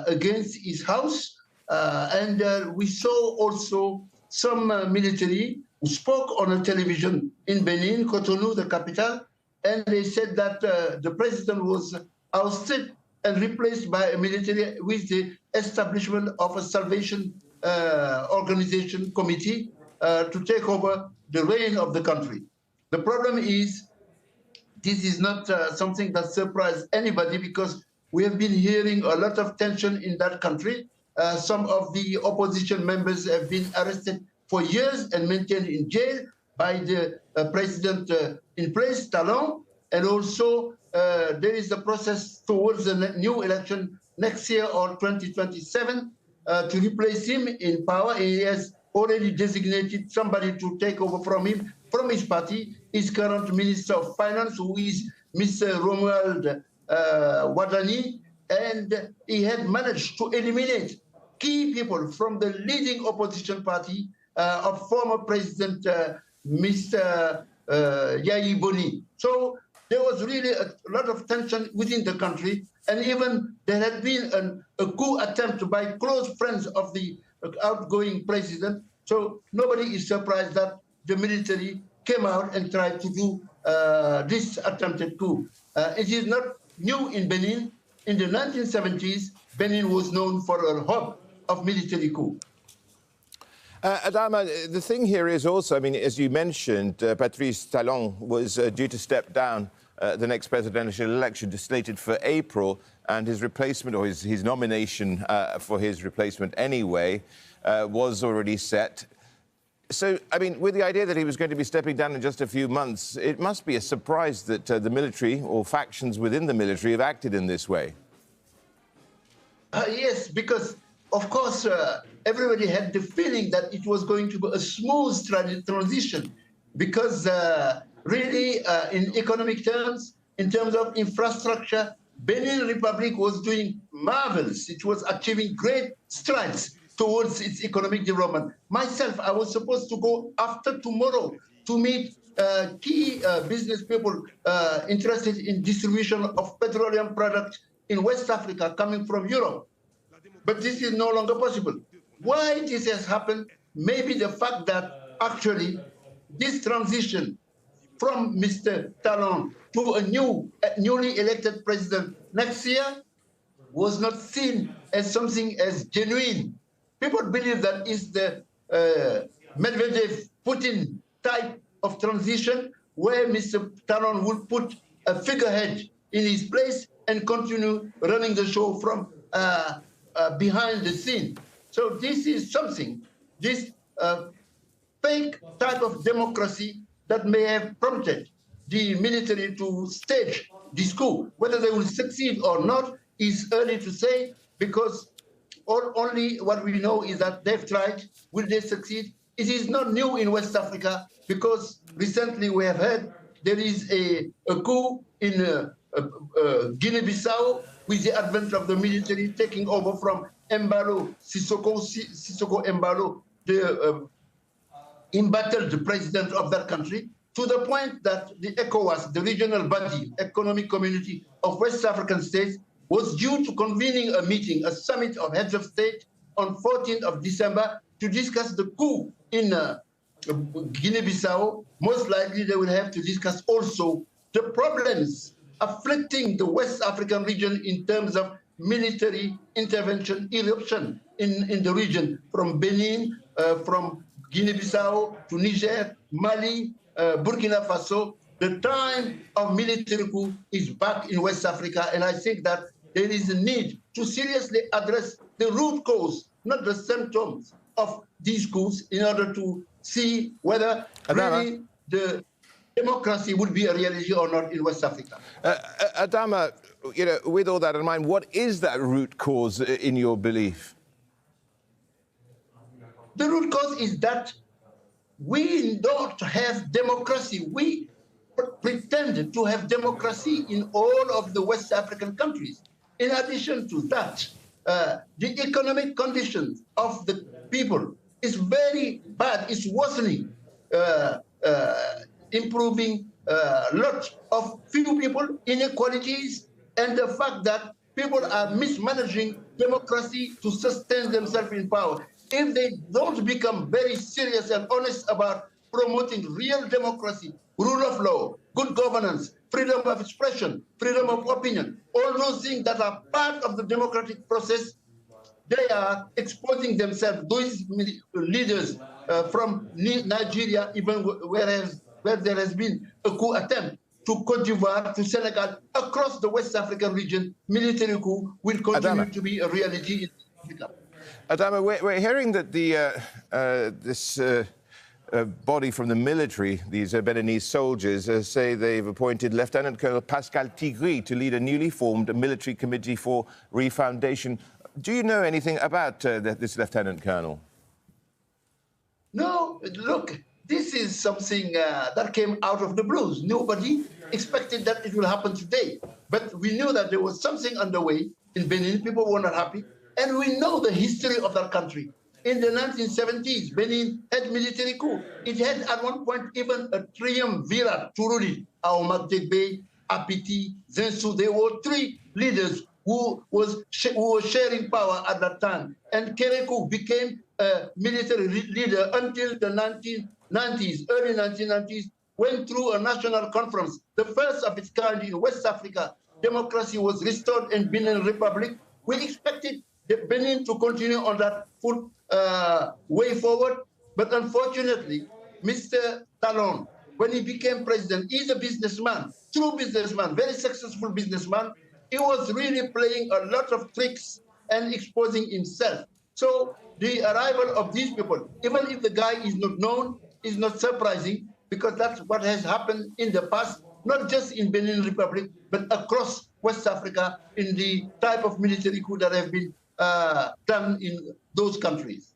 against his house. And we saw also some military who spoke on a television in Benin, Cotonou, the capital, and they said that the president was ousted and replaced by a military with the establishment of a Salvation Organization committee to take over the reign of the country. The problem is, this is not something that surprised anybody, because we have been hearing a lot of tension in that country. Some of the opposition members have been arrested for years and maintained in jail by the president in place, Talon. And also there is a process towards the new election next year or 2027 to replace him in power. He has already designated somebody to take over from him, from his party, his current Minister of Finance, who is Mr. Romuald Wadani, and he had managed to eliminate key people from the leading opposition party of former President Mr. Yayi Boni. So there was really a lot of tension within the country, and even there had been a coup attempt by close friends of the outgoing president. So nobody is surprised that the military came out and tried to do this attempted coup. It is not new in Benin. In the 1970s, Benin was known for a hub of military coup. Adama, the thing here is also, I mean, as you mentioned, Patrice Talon was due to step down the next presidential election, slated for April, and his replacement, or his nomination for his replacement anyway, was already set. So, I mean, with the idea that he was going to be stepping down in just a few months, it must be a surprise that the military or factions within the military have acted in this way. Yes, because, of course, everybody had the feeling that it was going to be a smooth transition, because really, in economic terms, in terms of infrastructure, Benin Republic was doing marvelous. It was achieving great strides towards its economic development. Myself, I was supposed to go after tomorrow to meet key business people interested in distribution of petroleum products in West Africa coming from Europe. But this is no longer possible. Why this has happened? Maybe the fact that actually this transition from Mr. Talon to a newly elected president next year was not seen as something as genuine. People believe that it's the Medvedev-Putin type of transition, where Mr. Talon will put a figurehead in his place and continue running the show from behind the scene. So this is something, this fake type of democracy that may have prompted the military to stage this coup. Whether they will succeed or not is early to say, because only what we know is that they've tried. Will they succeed? It is not new in West Africa, because recently we have heard there is a coup in Guinea-Bissau, with the advent of the military taking over from Embalo, Sissoko Embalo, the embattled president of that country, to the point that the ECOWAS, the regional body, economic community of West African states, was due to convening a meeting, a summit of heads of state on 14th of December to discuss the coup in Guinea-Bissau. Most likely they will have to discuss also the problems afflicting the West African region in terms of military intervention, eruption in the region, from Benin, from Guinea-Bissau to Niger, Mali, Burkina Faso. The time of military coup is back in West Africa, and I think that there is a need to seriously address the root cause, not the symptoms of these coups, in order to see whether really the democracy would be a reality or not in West Africa. Adama, you know, with all that in mind, what is that root cause in your belief? The root cause is that we don't have democracy. We pretend to have democracy in all of the West African countries. In addition to that, the economic conditions of the people is very bad. It's worsening, improving a lot of few people, inequalities, and the fact that people are mismanaging democracy to sustain themselves in power. If they don't become very serious and honest about promoting real democracy, rule of law, good governance, freedom of expression, freedom of opinion, all those things that are part of the democratic process, they are exposing themselves, those leaders from Nigeria, even where there has been a coup attempt to Cote d'Ivoire, to Senegal, across the West African region, military coup will continue to be a reality in Africa. Adama, we're hearing that this body from the military, these Beninese soldiers, say they've appointed Lieutenant Colonel Pascal Tigri to lead a newly formed military committee for Refoundation. Do you know anything about this Lieutenant Colonel? No, look, this is something that came out of the blues. Nobody expected that it will happen today. But we knew that there was something underway in Benin. People were not happy. And we know the history of that country. In the 1970s, Benin had military coup. It had at one point even a triumvirate to rule it. Aomak Apiti, Zensu, there were three leaders who were sharing power at that time. And Kerekou became a military leader until the 1990s, early 1990s, went through a national conference, the first of its kind in West Africa. Democracy was restored in Benin Republic. We expected Benin to continue on that full way forward. But unfortunately, Mr. Talon, when he became president, he's a businessman, true businessman, very successful businessman. He was really playing a lot of tricks and exposing himself. So the arrival of these people, even if the guy is not known, is not surprising, because that's what has happened in the past, not just in Benin Republic, but across West Africa in the type of military coup that have been done in those countries.